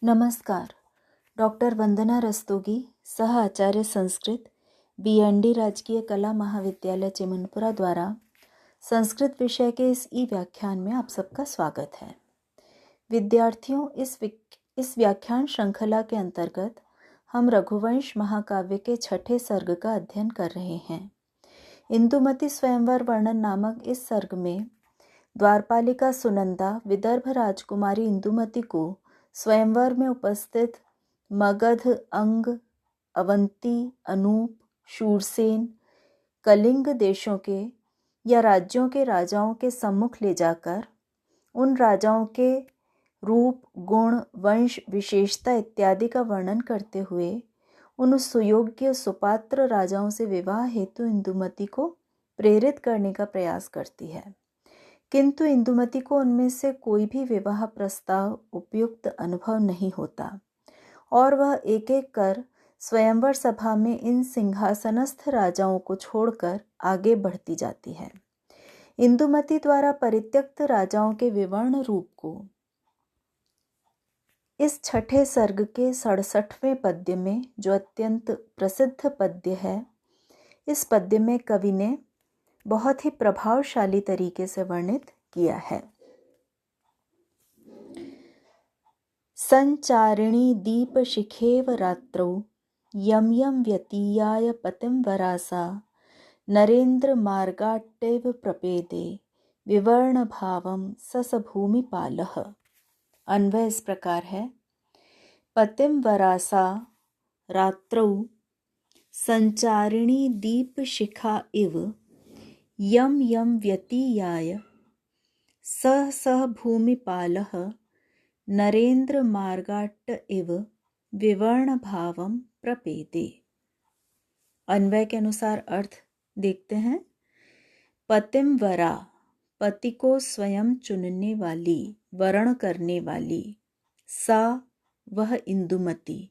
नमस्कार। डॉक्टर वंदना रस्तोगी, सह आचार्य संस्कृत, BND राजकीय कला महाविद्यालय चिमनपुरा द्वारा संस्कृत विषय के इस व्याख्यान में आप सबका स्वागत है। विद्यार्थियों, इस व्याख्यान श्रृंखला के अंतर्गत हम रघुवंश महाकाव्य के 6ठे सर्ग का अध्ययन कर रहे हैं। इंदुमती स्वयंवर वर्णन नामक इस सर्ग में द्वारपालिका सुनंदा विदर्भ राजकुमारी इंदुमती को स्वयंवर में उपस्थित मगध, अंग, अवंती, अनूप, शूरसेन, कलिंग देशों के या राज्यों के राजाओं के सम्मुख ले जाकर उन राजाओं के रूप, गुण, वंश, विशेषता इत्यादि का वर्णन करते हुए उन सुयोग्य सुपात्र राजाओं से विवाह हेतु इंदुमती को प्रेरित करने का प्रयास करती है, किंतु इंदुमती को उनमें से कोई भी विवाह प्रस्ताव उपयुक्त अनुभव नहीं होता और वह एक एक कर स्वयंवर सभा में इन सिंहासनस्थ राजाओं को छोड़कर आगे बढ़ती जाती है। इंदुमती द्वारा परित्यक्त राजाओं के विवर्ण रूप को इस 6ठे सर्ग के 67वें पद्य में, जो अत्यंत प्रसिद्ध पद्य है, इस पद्य में कवि ने बहुत ही प्रभावशाली तरीके से वर्णित किया है। संचारिणी दीप शिखेव रात्रौ यम यम व्यतीयाय पतिम वरासा नरेंद्र मार्गाट्टैव प्रपेदे विवर्ण भावम सस भूमिपालः। अन्वय इस प्रकार है। पतिम वरासा रात्रौ संचारिणी दीप शिखा इव यम यम व्यतीयाय सह भूमिपालः नरेंद्र मार्गाट्ट इव विवर्ण भावम प्रपेदे। अन्वय के अनुसार अर्थ देखते हैं। पतिम वरा, पति को स्वयं चुनने वाली, वर्ण करने वाली, सा वह इंदुमती,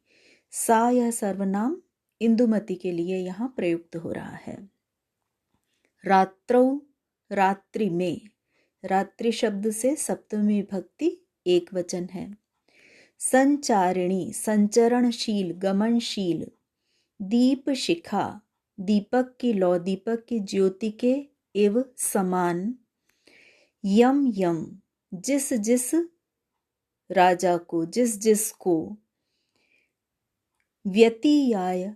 सा यह सर्वनाम इंदुमती के लिए यहाँ प्रयुक्त हो रहा है। रात्रौ, रात्रि में, रात्रि शब्द से सप्तमी विभक्ति एक वचन है। संचारिणी, संचरणशील, गमनशील, दीप शिखा, दीपक की लौ, दीपक की ज्योति के एव समान, यम यम, जिस जिस राजा को, जिस जिस को, व्यतीयाय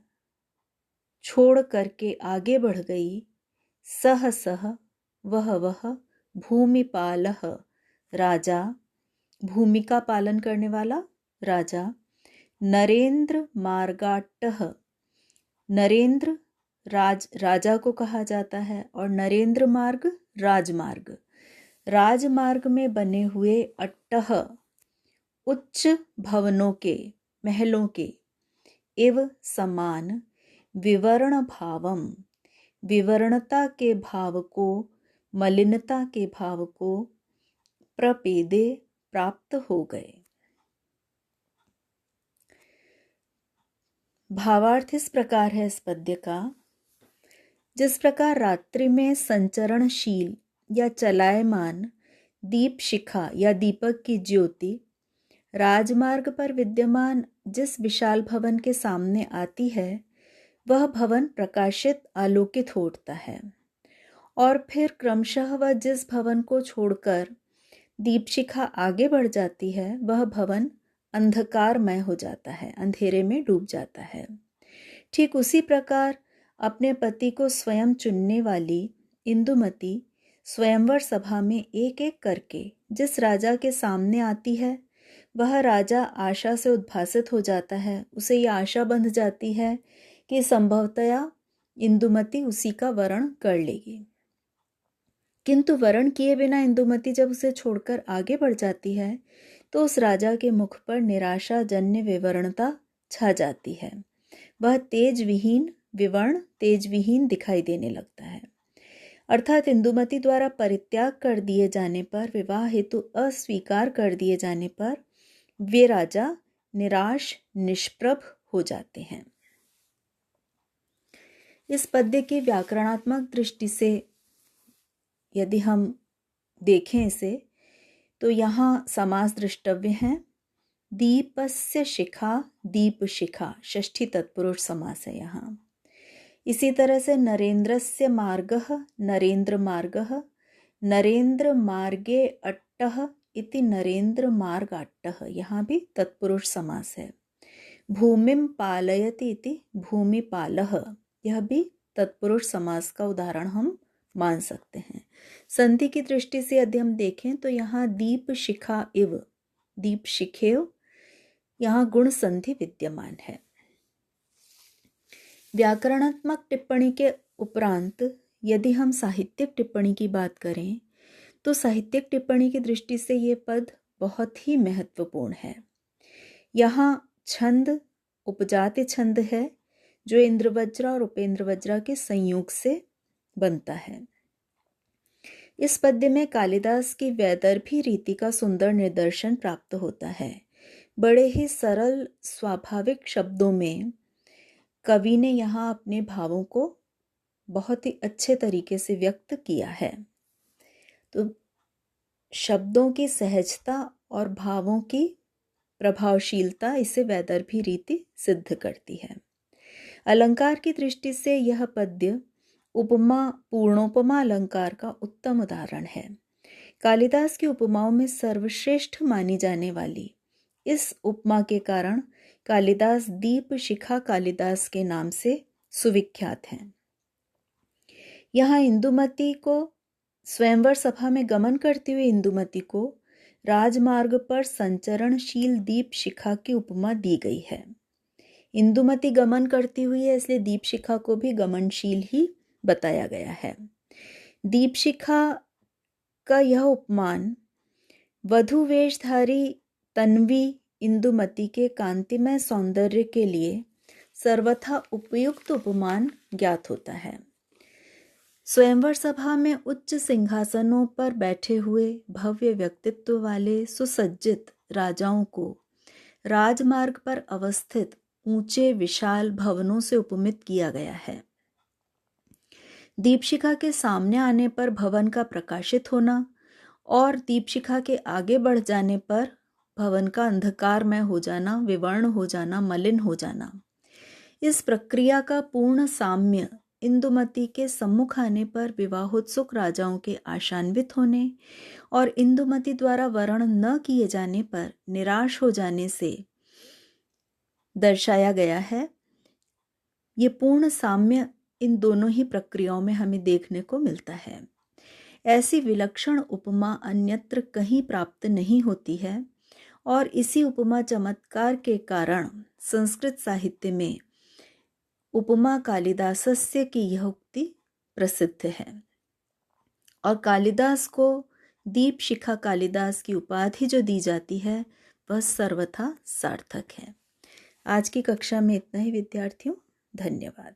छोड़ करके आगे बढ़ गई, सह सह वह भूमिपालः राजा, भूमि का पालन करने वाला राजा, नरेंद्र मार्गाट्टः, नरेंद्र राजा को कहा जाता है और नरेंद्र मार्ग राजमार्ग, राजमार्ग में बने हुए अट्टह, उच्च भवनों के, महलों के, एव समान, विवर्ण भावम, विवरणता के भाव को, मलिनता के भाव को, प्रपेदे प्राप्त हो गए। भावार्थ इस प्रकार है इस पद्य का। जिस प्रकार रात्रि में संचरणशील या चलायमान दीप शिखा या दीपक की ज्योति राजमार्ग पर विद्यमान जिस विशाल भवन के सामने आती है, वह भवन प्रकाशित, आलोकित हो उठता है और फिर क्रमशः वह जिस भवन को छोड़कर दीपशिखा आगे बढ़ जाती है, वह भवन अंधकारमय हो जाता है, अंधेरे में डूब जाता है। ठीक उसी प्रकार अपने पति को स्वयं चुनने वाली इंदुमती स्वयंवर सभा में एक एक करके जिस राजा के सामने आती है, वह राजा आशा से उद्भासित हो जाता है। उसे यह आशा बंध जाती है कि संभवतया इंदुमती उसी का वरण कर लेगी, किंतु वरण किए बिना इंदुमती जब उसे छोड़कर आगे बढ़ जाती है, तो उस राजा के मुख पर निराशा जन्य विवरणता छा जाती है। वह तेज विहीन, विवर्ण तेज विहीन दिखाई देने लगता है। अर्थात इंदुमती द्वारा परित्याग कर दिए जाने पर, विवाह हेतु अस्वीकार कर दिए जाने पर वे राजा निराश, निष्प्रभ हो जाते हैं। इस पद्य की व्याकरणात्मक दृष्टि से यदि हम देखें इसे, तो यहाँ समास दृष्टव्य हैं। दीपस्य शिखा, दीप शिखा, षष्ठी तत्पुरुष समास है यहाँ। इसी तरह से नरेंद्रस्य मार्गः, नरेंद्र मार्गः, नरेंद्र मार्गे अट्टः इति नरेंद्र मार्ग अट्टः, यहाँ भी तत्पुरुष समास है। भूमिम पालयति इति भूमिपालः, यह भी तत्पुरुष समास का उदाहरण हम मान सकते हैं। संधि की दृष्टि से यदि हम देखें तो यहाँ दीप शिखा इव, दीप शिखेव, यहाँ गुण संधि विद्यमान है। व्याकरणात्मक टिप्पणी के उपरांत यदि हम साहित्यिक टिप्पणी की बात करें तो साहित्यिक टिप्पणी की दृष्टि से ये पद बहुत ही महत्वपूर्ण है। यहाँ छंद उपजाति छंद है जो इंद्रवज्रा और उपेंद्रवज्रा के संयोग से बनता है। इस पद्य में कालिदास की वैदर्भी रीति का सुंदर निदर्शन प्राप्त होता है। बड़े ही सरल स्वाभाविक शब्दों में कवि ने यहाँ अपने भावों को बहुत ही अच्छे तरीके से व्यक्त किया है। तो शब्दों की सहजता और भावों की प्रभावशीलता इसे वैदर्भी रीति सिद्ध करती है। अलंकार की दृष्टि से यह पद्य उपमा पूर्णोपमा अलंकार का उत्तम उदाहरण है। कालिदास की उपमाओं में सर्वश्रेष्ठ मानी जाने वाली इस उपमा के कारण कालिदास दीप शिखा कालिदास के नाम से सुविख्यात हैं। यहाँ इंदुमती को स्वयंवर सभा में गमन करती हुई इंदुमती को राजमार्ग पर संचरणशील दीप शिखा की उपमा दी गई है। इंदुमती गमन करती हुई है, इसलिए दीप शिखा को भी गमनशील ही बताया गया है। दीप शिखा का यह उपमान वधु वेशधारी तन्वी इंदुमती के कांतिमय सौंदर्य के लिए सर्वथा उपयुक्त उपमान ज्ञात होता है। स्वयंवर सभा में उच्च सिंहासनों पर बैठे हुए भव्य व्यक्तित्व वाले सुसज्जित राजाओं को राजमार्ग पर अवस्थित ऊंचे विशाल भवनों से उपमित किया गया है। दीपशिखा के सामने आने पर भवन का प्रकाशित होना और दीपशिखा के आगे बढ़ जाने पर भवन का अंधकारमय हो जाना, विवर्ण हो जाना, मलिन हो जाना, इस प्रक्रिया का पूर्ण साम्य इंदुमती के सम्मुख आने पर विवाहोत्सुक राजाओं के आशान्वित होने और इंदुमती द्वारा वर्ण न किए जाने पर निराश हो जाने से दर्शाया गया है। ये पूर्ण साम्य इन दोनों ही प्रक्रियाओं में हमें देखने को मिलता है। ऐसी विलक्षण उपमा अन्यत्र कहीं प्राप्त नहीं होती है और इसी उपमा चमत्कार के कारण संस्कृत साहित्य में उपमा कालिदासस्य की यह उक्ति प्रसिद्ध है और कालिदास को दीप शिखा कालिदास की उपाधि जो दी जाती है वह सर्वथा सार्थक है। आज की कक्षा में इतना ही विद्यार्थियों, धन्यवाद।